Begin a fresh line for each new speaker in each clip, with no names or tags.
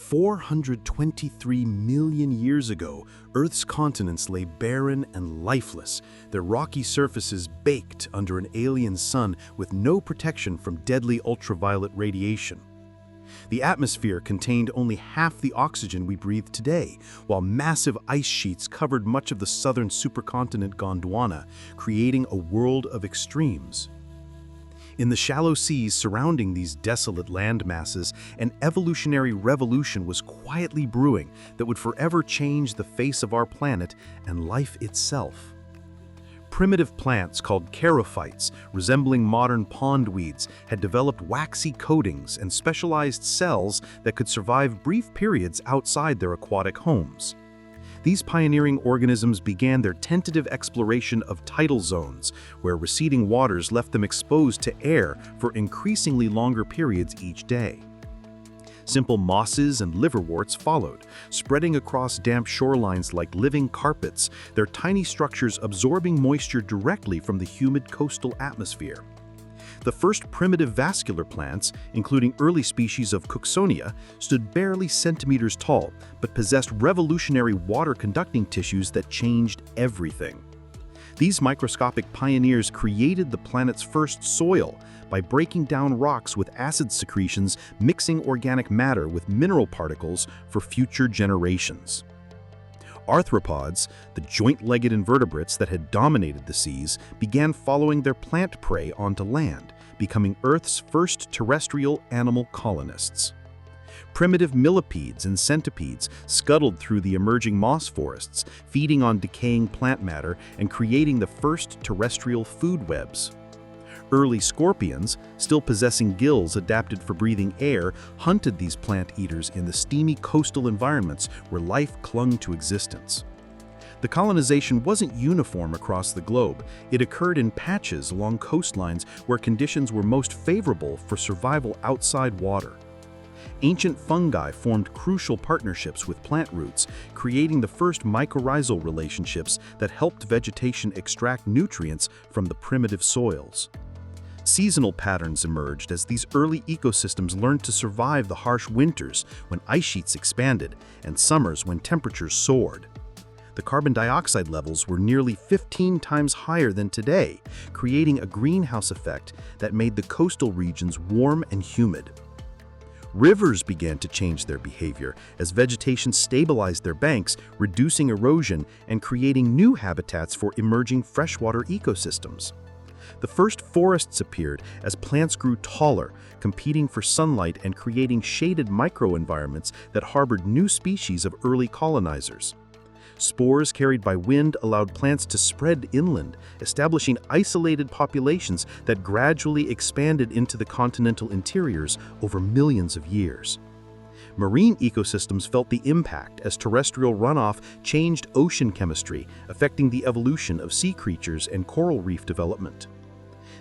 423 million years ago, Earth's continents lay barren and lifeless, their rocky surfaces baked under an alien sun with no protection from deadly ultraviolet radiation. The atmosphere contained only half the oxygen we breathe today, while massive ice sheets covered much of the southern supercontinent Gondwana, creating a world of extremes. In the shallow seas surrounding these desolate land masses, an evolutionary revolution was quietly brewing that would forever change the face of our planet and life itself. Primitive plants called charophytes, resembling modern pondweeds, had developed waxy coatings and specialized cells that could survive brief periods outside their aquatic homes. These pioneering organisms began their tentative exploration of tidal zones, where receding waters left them exposed to air for increasingly longer periods each day. Simple mosses and liverworts followed, spreading across damp shorelines like living carpets, their tiny structures absorbing moisture directly from the humid coastal atmosphere. The first primitive vascular plants, including early species of Cooksonia, stood barely centimeters tall, but possessed revolutionary water-conducting tissues that changed everything. These microscopic pioneers created the planet's first soil by breaking down rocks with acid secretions, mixing organic matter with mineral particles for future generations. Arthropods, the joint-legged invertebrates that had dominated the seas, began following their plant prey onto land, becoming Earth's first terrestrial animal colonists. Primitive millipedes and centipedes scuttled through the emerging moss forests, feeding on decaying plant matter and creating the first terrestrial food webs. Early scorpions, still possessing gills adapted for breathing air, hunted these plant eaters in the steamy coastal environments where life clung to existence. The colonization wasn't uniform across the globe. It occurred in patches along coastlines where conditions were most favorable for survival outside water. Ancient fungi formed crucial partnerships with plant roots, creating the first mycorrhizal relationships that helped vegetation extract nutrients from the primitive soils. Seasonal patterns emerged as these early ecosystems learned to survive the harsh winters when ice sheets expanded and summers when temperatures soared. The carbon dioxide levels were nearly 15 times higher than today, creating a greenhouse effect that made the coastal regions warm and humid. Rivers began to change their behavior as vegetation stabilized their banks, reducing erosion and creating new habitats for emerging freshwater ecosystems. The first forests appeared as plants grew taller, competing for sunlight and creating shaded microenvironments that harbored new species of early colonizers. Spores carried by wind allowed plants to spread inland, establishing isolated populations that gradually expanded into the continental interiors over millions of years. Marine ecosystems felt the impact as terrestrial runoff changed ocean chemistry, affecting the evolution of sea creatures and coral reef development.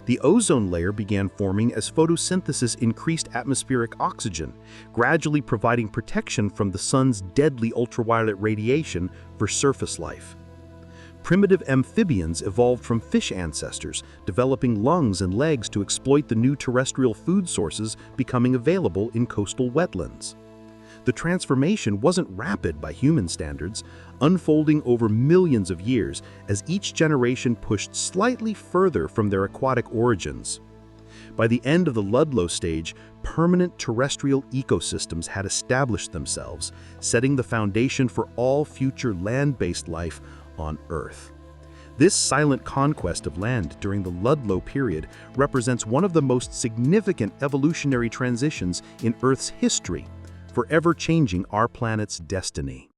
The ozone layer began forming as photosynthesis increased atmospheric oxygen, gradually providing protection from the sun's deadly ultraviolet radiation for surface life. Primitive amphibians evolved from fish ancestors, developing lungs and legs to exploit the new terrestrial food sources becoming available in coastal wetlands. The transformation wasn't rapid by human standards, unfolding over millions of years as each generation pushed slightly further from their aquatic origins. By the end of the Ludlow Stage, permanent terrestrial ecosystems had established themselves, setting the foundation for all future land-based life on Earth. This silent conquest of land during the Ludlow period represents one of the most significant evolutionary transitions in Earth's history, forever changing our planet's destiny.